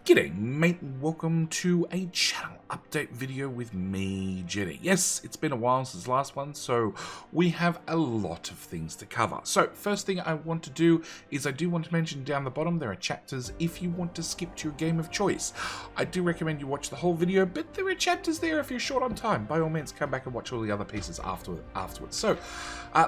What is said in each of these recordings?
G'day mate, welcome to a channel update video with me, Jetty. Yes, it's been a while since the last one, so we have a lot of things to cover. So first thing I want to do is I do want to mention down the bottom there are chapters if you want to skip to your game of choice. I do recommend you watch the whole video, but there are chapters there if you're short on time. By all means, come back and watch all the other pieces afterwards. So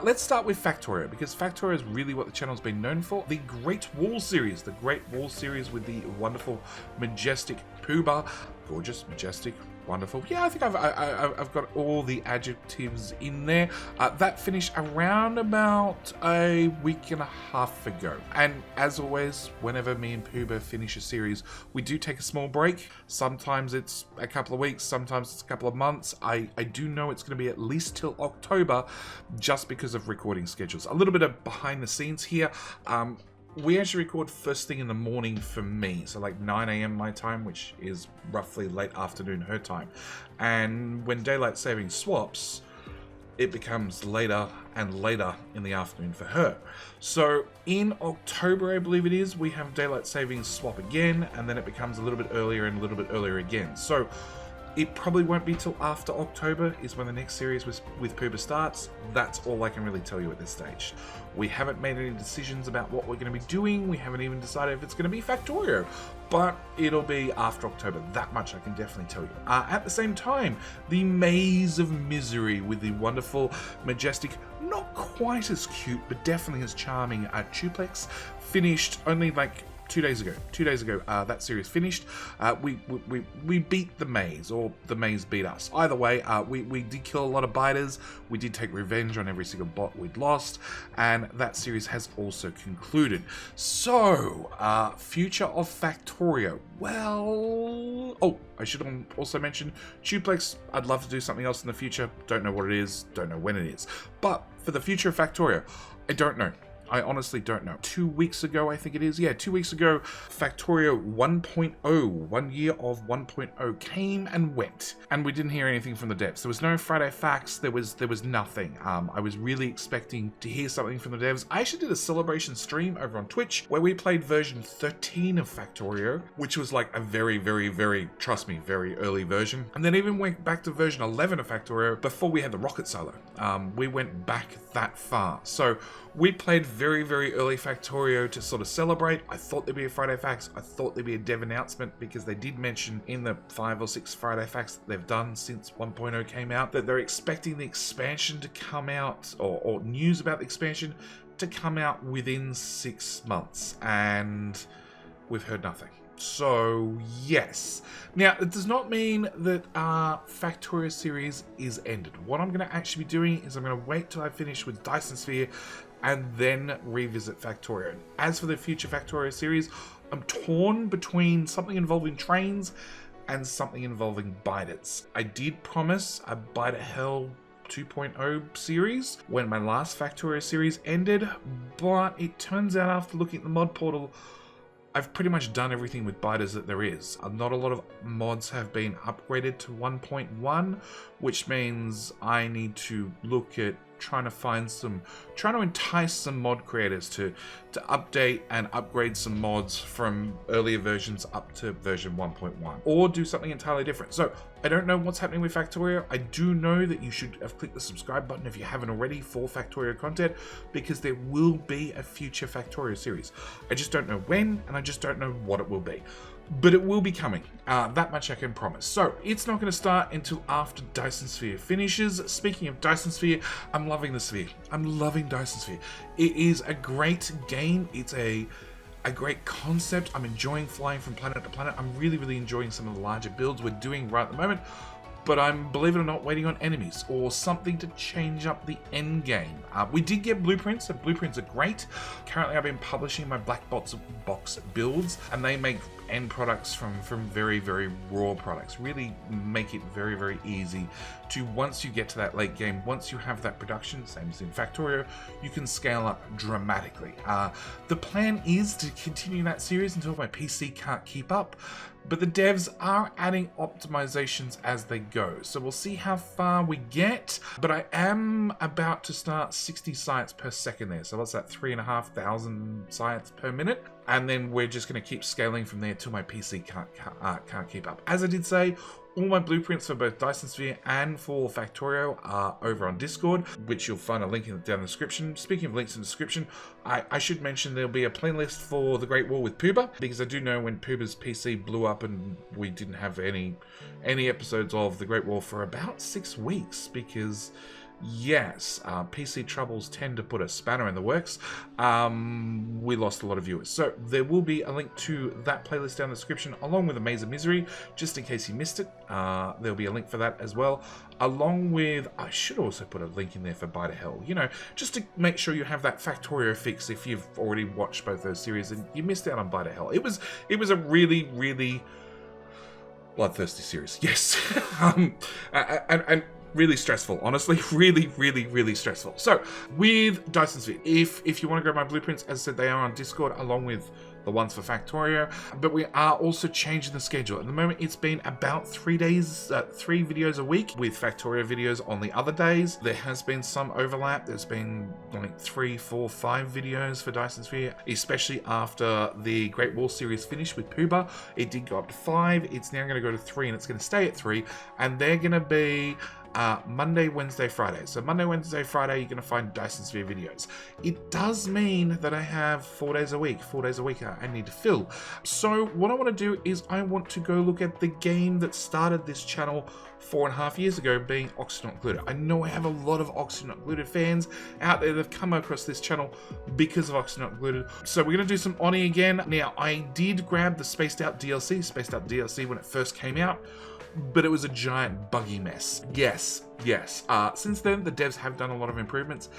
let's start with Factorio, because Factorio is really what the channel's been known for. The Great Wall series, with the wonderful majestic Pooba, gorgeous, majestic, wonderful. Yeah, I think I've got all the adjectives in there. That finished around about a week and a half ago. And as always, whenever me and Pooba finish a series, we do take a small break. Sometimes it's a couple of weeks, sometimes it's a couple of months. I do know it's going to be at least till October, just because of recording schedules. A little bit of behind the scenes here. We actually record first thing in the morning for me, so like 9 AM my time, which is roughly late afternoon her time. And when daylight saving swaps, it becomes later and later in the afternoon for her. So in October, I believe it is, we have daylight saving swap again, and then it becomes a little bit earlier and a little bit earlier again. So it probably won't be till after October is when the next series with Pooba starts. That's all I can really tell you at this stage. We haven't made any decisions about what we're going to be doing. We haven't even decided if it's going to be Factorio, but it'll be after October. That much I can definitely tell you. At the same time, the Maze of Misery with the wonderful, majestic, not quite as cute, but definitely as charming Tuplex finished only like 2 days ago. 2 days ago, that series finished. We beat the maze, or the maze beat us. Either way, we did kill a lot of biters. We did take revenge on every single bot we'd lost, and that series has also concluded. So, future of Factorio. Well, oh, I should also mention Tuplex. I'd love to do something else in the future. Don't know what it is. Don't know when it is. But for the future of Factorio, I don't know. I honestly don't know. 2 weeks ago, I think it is. Yeah, 2 weeks ago, Factorio 1.0, 1 year of 1.0 came and went. And we didn't hear anything from the devs. There was no Friday facts. There was nothing. I was really expecting to hear something from the devs. I actually did a celebration stream over on Twitch where we played version 13 of Factorio, which was like a very, very, very, trust me, very early version. And then even went back to version 11 of Factorio before we had the rocket silo. We went back that far. So we played very, very early Factorio to sort of celebrate. I thought there'd be a Friday Facts. I thought there'd be a dev announcement, because they did mention in the 5 or 6 Friday Facts that they've done since 1.0 came out that they're expecting the expansion to come out, or news about the expansion to come out within 6 months. And we've heard nothing. So, yes. Now, it does not mean that our Factorio series is ended. What I'm going to actually be doing is I'm going to wait till I finish with Dyson Sphere and then revisit Factorio. As for the future Factorio series, I'm torn between something involving trains and something involving biters. I did promise a Biter Hell 2.0 series when my last Factorio series ended, but it turns out after looking at the mod portal, I've pretty much done everything with biters that there is. Not a lot of mods have been upgraded to 1.1, which means I need to look at trying to entice some mod creators to update and upgrade some mods from earlier versions up to version 1.1, or do something entirely different. So I don't know what's happening with Factorio. I do know that you should have clicked the subscribe button if you haven't already for Factorio content, because there will be a future Factorio series. I just don't know when, and I just don't know what it will be. But it will be coming. That much I can promise. So it's not going to start until after Dyson Sphere finishes. Speaking of Dyson Sphere, I'm loving the Sphere. I'm loving Dyson Sphere. It is a great game. It's a great concept. I'm enjoying flying from planet to planet. I'm really, really enjoying some of the larger builds we're doing right at the moment. But I'm, believe it or not, waiting on enemies or something to change up the end game. We did get blueprints, and blueprints are great. Currently, I've been publishing my black box builds, and they make end products from very, very raw products. Really make it very, very easy to, once you get to that late game, once you have that production, same as in Factorio, you can scale up dramatically. The plan is to continue that series until my PC can't keep up, but the devs are adding optimizations as they go. So we'll see how far we get, but I am about to start 60 sites per second there. So what's that, 3,500 sites per minute? and then we're just going to keep scaling from there till my PC can't keep up. As I did say, all my blueprints for both Dyson Sphere and for Factorio are over on Discord, which you'll find a link down in the description. Speaking of links in the description, I should mention there'll be a playlist for The Great War with Pooba, because I do know when Pooba's PC blew up and we didn't have any episodes of The Great War for about 6 weeks, because yes, PC troubles tend to put a spanner in the works. We lost a lot of viewers. So there will be a link to that playlist down in the description, along with A Maze of Misery, just in case you missed it. There'll be a link for that as well, along with, I should also put a link in there for Bite of Hell, you know, just to make sure you have that Factorio fix if you've already watched both those series and you missed out on Bite of Hell. It was a really, really bloodthirsty series, yes. and really stressful, honestly. Really stressful. So, with Dyson Sphere, if you want to grab my blueprints, as I said, they are on Discord, along with the ones for Factorio. But we are also changing the schedule. At the moment, it's been about 3 days, 3 videos a week, with Factorio videos on the other days. There has been some overlap. There's been like 3, 4, 5 videos for Dyson Sphere, especially after the Great Wall series finished with Pooba. It did go up to 5. It's now going to go to 3, and it's going to stay at 3. And they're going to be Monday, Wednesday, Friday. So Monday, Wednesday, Friday, you're going to find Dyson Sphere videos. It does mean that I have 4 days a week. 4 days a week I need to fill. So what I want to do is I want to go look at the game that started this channel 4.5 years ago, being Oxygen Not Included. I know I have a lot of Oxygen Not Included fans out there that have come across this channel because of Oxygen Not Included. So we're going to do some Oni again. Now, I did grab the Spaced Out DLC when it first came out, but it was a giant buggy mess. Yes. Since then, the devs have done a lot of improvements.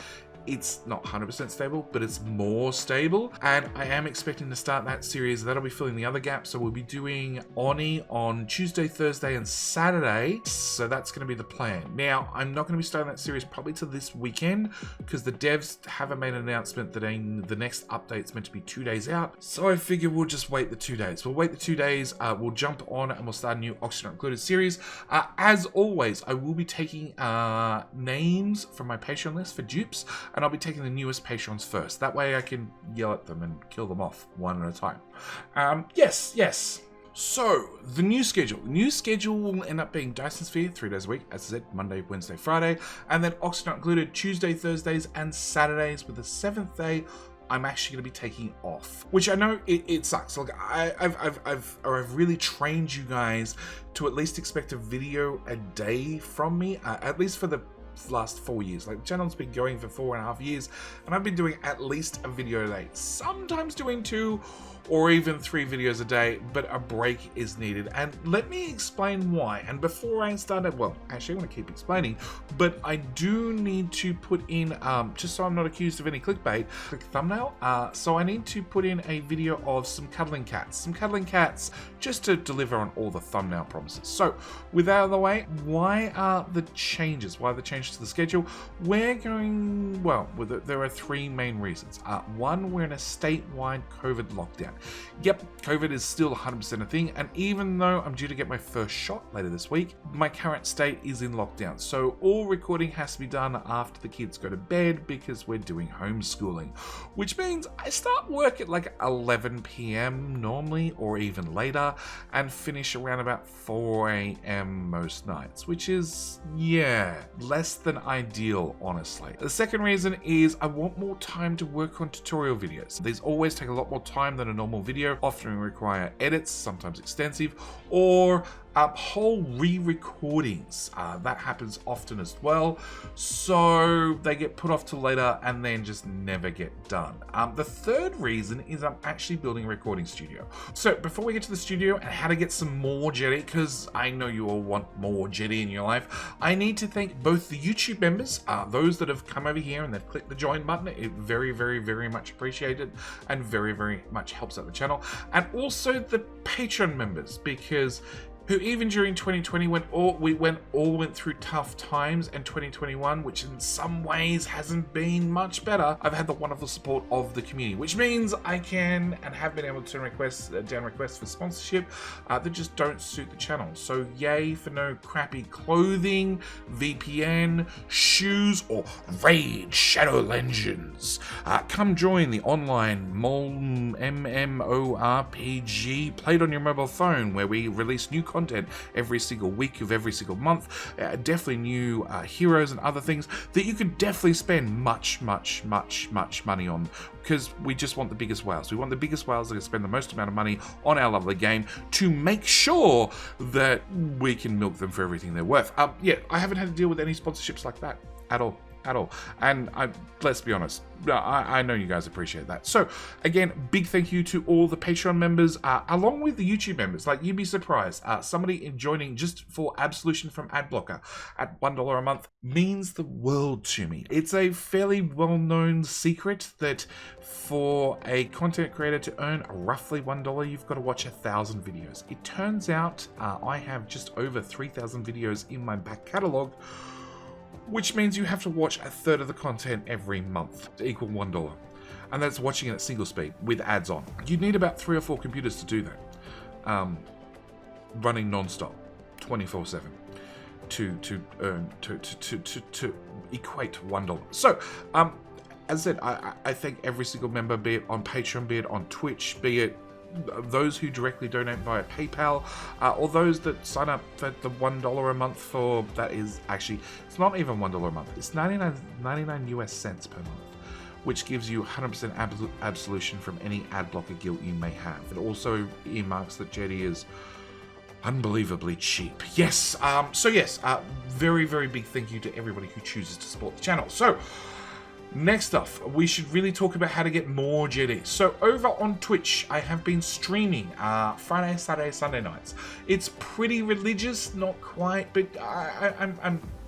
It's not 100% stable, but it's more stable, and I am expecting to start that series. That'll be filling the other gap, so we'll be doing Oni on Tuesday, Thursday, and Saturday, so that's going to be the plan. Now, I'm not going to be starting that series probably till this weekend, because the devs haven't made an announcement that the next update's meant to be 2 days out, so I figure we'll just wait the 2 days. We'll wait the 2 days, we'll jump on, and we'll start a new Oxygen Not Included series. As always, I will be taking names from my Patreon list for dupes, and I'll be taking the newest patrons first. That way I can yell at them and kill them off one at a time. Yes. So, the new schedule. The new schedule will end up being Dyson Sphere 3 days a week, as I said, Monday, Wednesday, Friday, and then Oxygen Not Included Tuesday, Thursdays, and Saturdays, with the 7th day I'm actually going to be taking off, which I know it sucks. Like I've really trained you guys to at least expect a video a day from me, at least for the last 4 years. Like, the channel's been going for 4.5 years, and I've been doing at least a video a day, sometimes doing 2 or even 3 videos a day, but a break is needed. And let me explain why. And before I start, well, actually I want to keep explaining, but I do need to put in, just so I'm not accused of any clickbait, click thumbnail. So I need to put in a video of some cuddling cats, just to deliver on all the thumbnail promises. So with that out of the way, why are the changes? Why are the changes to the schedule? We're going, well, there are 3 main reasons. 1, we're in a statewide COVID lockdown. Yep, COVID is still 100% a thing, and even though I'm due to get my first shot later this week, my current state is in lockdown. So all recording has to be done after the kids go to bed, because we're doing homeschooling, which means I start work at like 11 p.m. normally, or even later, and finish around about 4 a.m. most nights, which is, yeah, less than ideal, honestly. The second reason is I want more time to work on tutorial videos. These always take a lot more time than a normal video, often require edits, sometimes extensive, or whole re-recordings. That happens often as well, so they get put off till later and then just never get done. The third reason is I'm actually building a recording studio. So before we get to the studio and how to get some more Jetty, because I know you all want more Jetty in your life, I need to thank both the YouTube members, those that have come over here and they've clicked the join button. It very much appreciated and very much helps out the channel, and also the Patreon members, because who even during 2020 went through tough times, and 2021, which in some ways hasn't been much better, I've had the wonderful support of the community, which means I can and have been able to turn down requests for sponsorship that just don't suit the channel. So yay for no crappy clothing, VPN, shoes, or Raid Shadow Legends. Come join the online MMORPG played on your mobile phone, where we release new content every single week of every single month. Definitely new heroes and other things that you could definitely spend much money on, because we just want the biggest whales. We want the biggest whales that can spend the most amount of money on our lovely game to make sure that we can milk them for everything they're worth. Yeah, I haven't had to deal with any sponsorships like that at all. And let's be honest, I know you guys appreciate that. So again, big thank you to all the Patreon members, along with the YouTube members. Like, you'd be surprised, somebody joining just for absolution from ad blocker at $1 a month means the world to me. It's a fairly well-known secret that for a content creator to earn roughly $1, you've got to watch 1,000 videos. It turns out I have just over 3,000 videos in my back catalog, which means you have to watch a third of the content every month to equal $1. And that's watching it at single speed with ads on. You'd need about 3 or 4 computers to do that. Running non-stop, 24/7 to equate $1. So, as I said, I thank every single member, be it on Patreon, be it on Twitch, be it those who directly donate via PayPal, or those that sign up for the $1 a month for, that is actually, it's not even $1 a month, it's 99 US cents per month, which gives you 100% absolution from any ad blocker guilt you may have. It also earmarks that Jetty is unbelievably cheap. Yes, so yes, very big thank you to everybody who chooses to support the channel. So next up, we should really talk about how to get more JD. So over on Twitch, I have been streaming Friday, Saturday, Sunday nights. It's pretty religious, not quite, but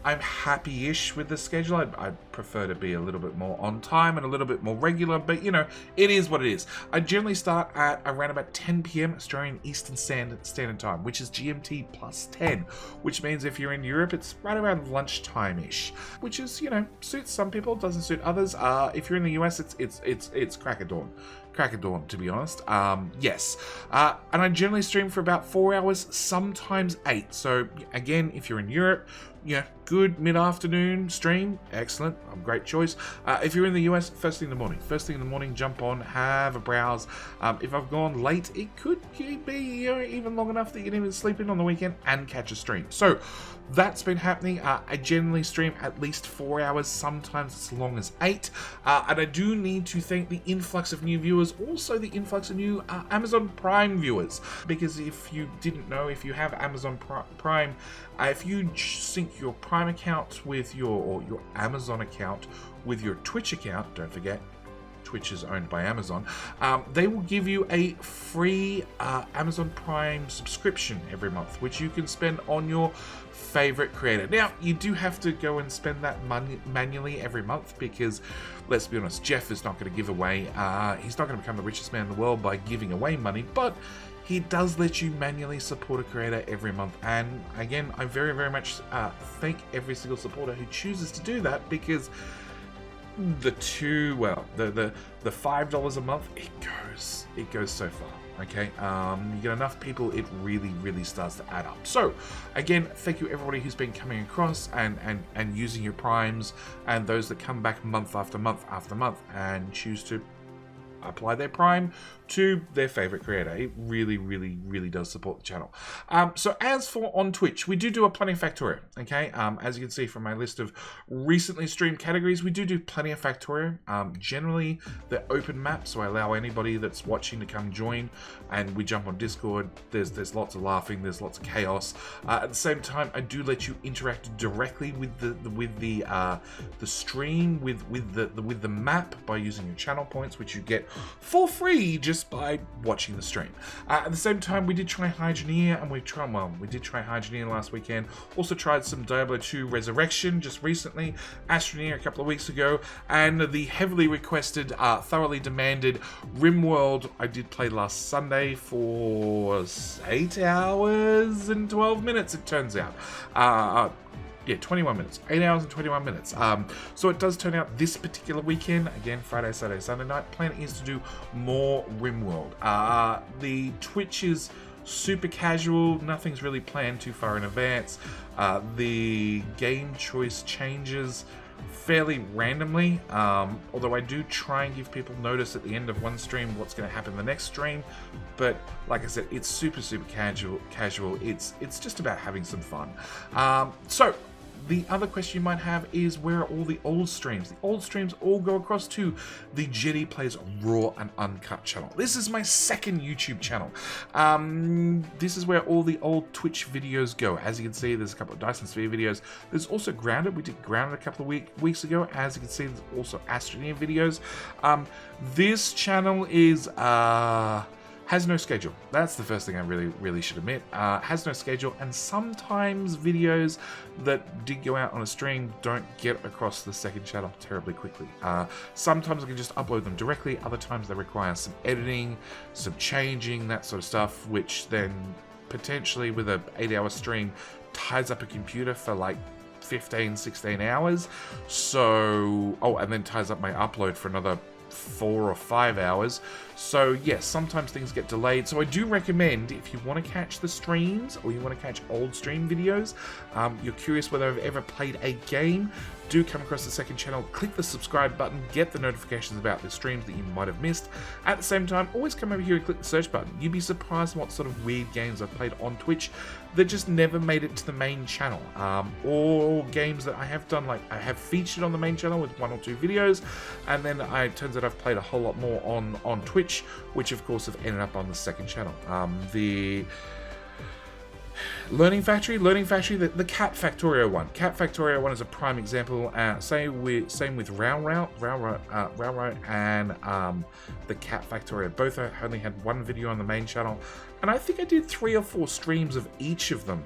I'm happy-ish with the schedule. I'd prefer to be a little bit more on time and a little bit more regular, but you know, it is what it is. I generally start at around about 10 PM Australian Eastern Standard Time, which is GMT plus 10, which means if you're in Europe, it's right around lunchtime-ish, which is, you know, suits some people, doesn't suit others. If you're in the US, it's crack of dawn. To be honest. Yes. And I generally stream for about 4 hours, sometimes 8. So again, if you're in Europe, yeah, good mid-afternoon stream, excellent, great choice. If you're in the US, first thing in the morning, jump on, have a browse. If I've gone late, it could be, you know, even long enough that you can even sleep in on the weekend and catch a stream. So that's been happening. I generally stream at least 4 hours, sometimes as long as 8. And I do need to thank the influx of new viewers, also the influx of new Amazon Prime viewers. Because if you didn't know, if you have Amazon Prime, if you sync your Prime account with your Amazon account with your Twitch account, don't forget, Twitch is owned by Amazon, they will give you a free Amazon Prime subscription every month, which you can spend on your favorite creator. Now, you do have to go and spend that money manually every month, because let's be honest, Jeff is not going to give away, he's not going to become the richest man in the world by giving away money, but he does let you manually support a creator every month. And again, I very much thank every single supporter who chooses to do that, because the $5 a month, it goes so far. Okay, you get enough people, it really starts to add up. So again, thank you everybody who's been coming across and using your primes, and those that come back month after month and choose to apply their prime to their favorite creator. It really does support the channel. So as for on Twitch, we do a plenty of Factorio. Okay, as you can see from my list of recently streamed categories, we do plenty of Factorio. Generally, they're open maps, so I allow anybody that's watching to come join, and we jump on Discord. There's lots of laughing, there's lots of chaos. At the same time, I do let you interact directly with the stream, with the map by using your channel points, which you get for free just just by watching the stream. At the same time, we did try Hygienea, and we did try Hygienea last weekend. Also tried some Diablo 2 Resurrection just recently, Astroneer a couple of weeks ago, and the heavily requested, thoroughly demanded RimWorld I did play last Sunday for 8 hours and 12 minutes, it turns out. Yeah, 21 minutes. 8 hours and 21 minutes. So it does turn out this particular weekend, again, Friday, Saturday, Sunday night, plan is to do more RimWorld. The Twitch is super casual. Nothing's really planned too far in advance. The game choice changes fairly randomly, although I do try and give people notice at the end of one stream what's going to happen the next stream. But like I said, it's super casual. It's just about having some fun. So the other question you might have is, where are all the old streams? The old streams all go across to the Jetty Plays Raw and Uncut channel. This is my second YouTube channel. This is where all the old Twitch videos go. As you can see, there's a couple of Dyson Sphere videos. There's also Grounded. We did Grounded a couple of weeks ago. As you can see, there's also Astroneer videos. This channel is has no schedule. That's the first thing I really should admit. Has no schedule, and sometimes videos that did go out on a stream don't get across the second channel terribly quickly. Sometimes I can just upload them directly, other times they require some editing, some changing, that sort of stuff, which then potentially with an 8-hour stream ties up a computer for like 15-16 hours. So, and then ties up my upload for another 4 or 5 hours. So yes, sometimes things get delayed. So I do recommend, if you want to catch the streams or you want to catch old stream videos, you're curious whether I've ever played a game, do come across the second channel, click the subscribe button, get the notifications about the streams that you might have missed. At the same time, always come over here and click the search button. You'd be surprised what sort of weird games I've played on Twitch that just never made it to the main channel. Or games that I have done, like I have featured on the main channel with 1 or 2 videos, and then it turns out I've played a whole lot more on Twitch, which of course have ended up on the second channel. The Learning Factory, the Cat Factorio one. Cat Factorio one is a prime example. Same with Railroad and the Cat Factorio. Both only had one video on the main channel, and I think I did 3 or 4 streams of each of them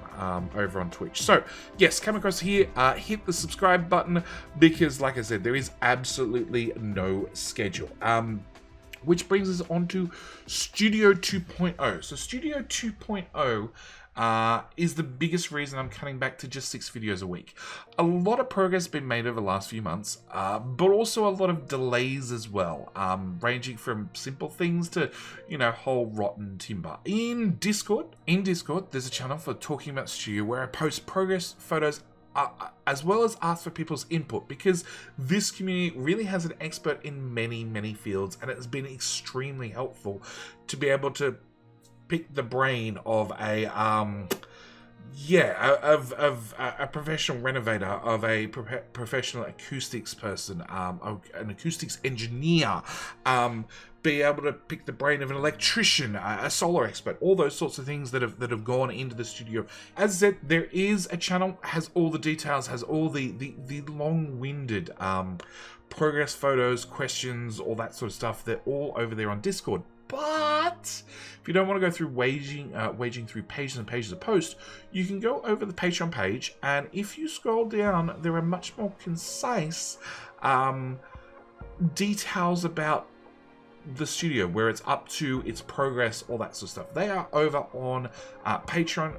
over on Twitch. So yes, come across here, hit the subscribe button, because like I said, there is absolutely no schedule. Which brings us on to Studio 2.0. So Studio 2.0 is the biggest reason I'm cutting back to just 6 videos a week. A lot of progress has been made over the last few months, but also a lot of delays as well, ranging from simple things to, whole rotten timber. In Discord, there's a channel for talking about Studio where I post progress photos as well as ask for people's input, because this community really has an expert in many fields, and it has been extremely helpful to be able to pick the brain of a professional renovator, of a professional acoustics person, an acoustics engineer, be able to pick the brain of an electrician, a solar expert, all those sorts of things that have gone into the studio. As I said, there is a channel, has all the details, has all the long-winded progress photos, questions, all that sort of stuff. They're all over there on Discord. But if you don't want to go through waging through pages and pages of posts, you can go over the Patreon page, and if you scroll down, there are much more concise details about the studio, where it's up to, its progress, all that sort of stuff. They are over on Patreon.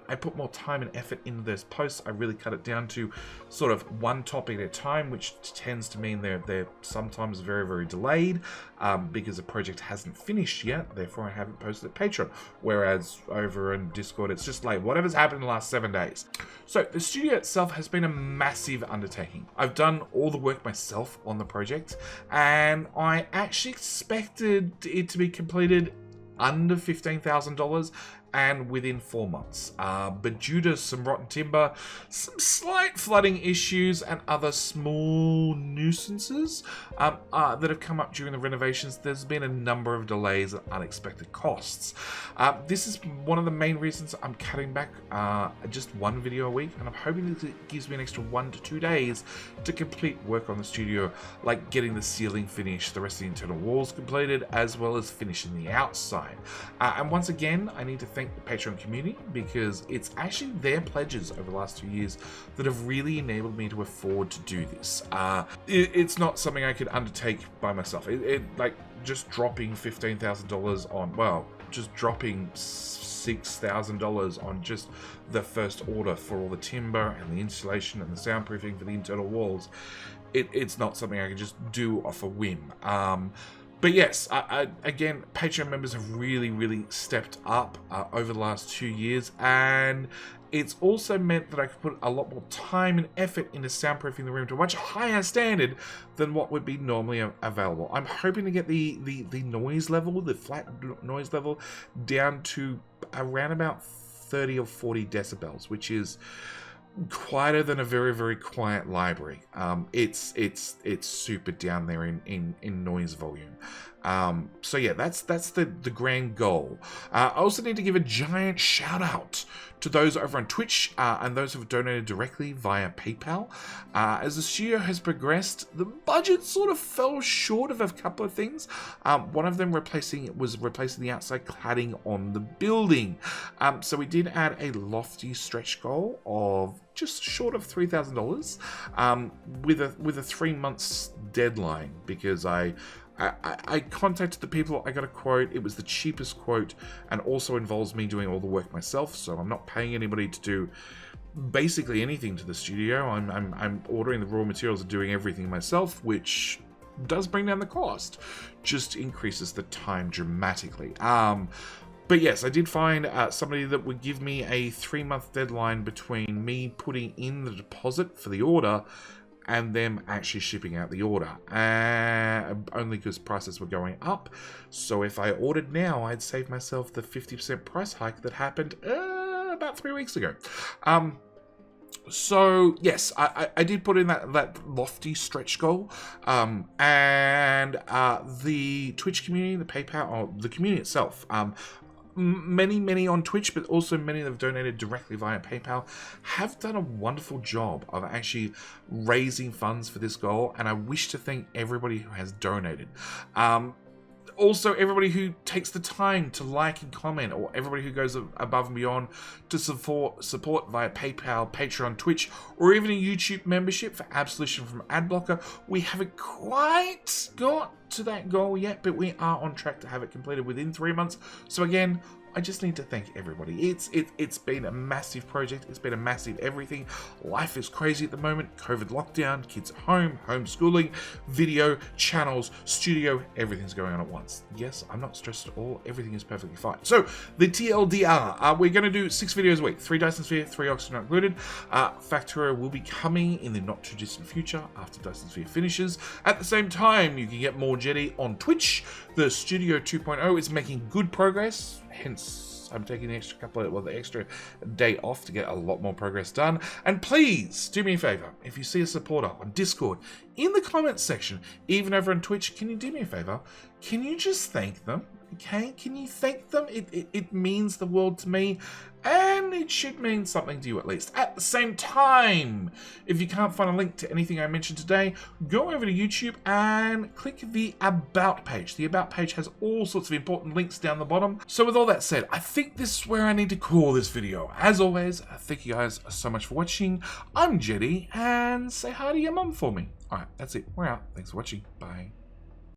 I put more time and effort into those posts. I really cut it down to sort of one topic at a time, which tends to mean they're sometimes very delayed, because the project hasn't finished yet. Therefore, I haven't posted at Patreon. Whereas over in Discord, it's just like whatever's happened in the last 7 days. So the studio itself has been a massive undertaking. I've done all the work myself on the project, and I actually expected it to be completed under $15,000, and within 4 months. But due to some rotten timber, some slight flooding issues, and other small nuisances that have come up during the renovations, there's been a number of delays and unexpected costs. This is one of the main reasons I'm cutting back just one video a week, and I'm hoping that it gives me an extra 1 to 2 days to complete work on the studio, like getting the ceiling finished, the rest of the internal walls completed, as well as finishing the outside. And once again, I need to thank the Patreon community, because it's actually their pledges over the last 2 years that have really enabled me to afford to do this. It's not something I could undertake by myself. Like just dropping $15,000 on, well, just dropping $6,000 on just the first order for all the timber and the insulation and the soundproofing for the internal walls. It's not something I can just do off a whim. But yes, again, Patreon members have really stepped up over the last 2 years, and it's also meant that I could put a lot more time and effort into soundproofing the room to a much higher standard than what would be normally available. I'm hoping to get the noise level, the flat noise level, down to around about 30 or 40 decibels, which is quieter than a very quiet library. It's super down there in noise volume. So yeah, that's the grand goal. I also need to give a giant shout out to those over on Twitch and those who have donated directly via PayPal. As the studio has progressed, the budget sort of fell short of a couple of things. One of them was replacing the outside cladding on the building. So we did add a lofty stretch goal of just short of $3,000 with a 3 months deadline, because I contacted the people, I got a quote, it was the cheapest quote, and also involves me doing all the work myself, so I'm not paying anybody to do basically anything to the studio. I'm ordering the raw materials and doing everything myself, which does bring down the cost, just increases the time dramatically. But yes, I did find somebody that would give me a 3-month deadline between me putting in the deposit for the order and them actually shipping out the order, only because prices were going up. So if I ordered now, I'd save myself the 50% price hike that happened about 3 weeks ago. So yes, I did put in that lofty stretch goal, and the Twitch community, the PayPal, or the community itself, many on Twitch, but also many that have donated directly via PayPal, have done a wonderful job of actually raising funds for this goal, and I wish to thank everybody who has donated. Also, everybody who takes the time to like and comment, or everybody who goes above and beyond to support via PayPal, Patreon, Twitch, or even a YouTube membership for absolution from Adblocker. We haven't quite got to that goal yet, but we are on track to have it completed within 3 months. So again, I just need to thank everybody. It's been a massive project. It's been a massive everything. Life is crazy at the moment. COVID lockdown, kids at home, homeschooling, video, channels, studio, everything's going on at once. Yes, I'm not stressed at all. Everything is perfectly fine. So the TLDR, we're going to do 6 videos a week. 3 Dyson Sphere, 3 Oxygen not included. Factorio will be coming in the not too distant future after Dyson Sphere finishes. At the same time, you can get more Jetty on Twitch. The Studio 2.0 is making good progress. Hence, I'm taking the extra day off to get a lot more progress done. And please do me a favor, if you see a supporter on Discord, in the comments section, even over on Twitch, can you do me a favor? Can you just thank them? Okay, can you thank them? It means the world to me, and it should mean something to you at least. At the same time, if you can't find a link to anything I mentioned today, go over to YouTube and click the About page. The About page has all sorts of important links down the bottom. So with all that said, I think this is where I need to call this video. As always, thank you guys so much for watching. I'm Jetty, and say hi to your mum for me. Alright, that's it. We're out. Thanks for watching. Bye.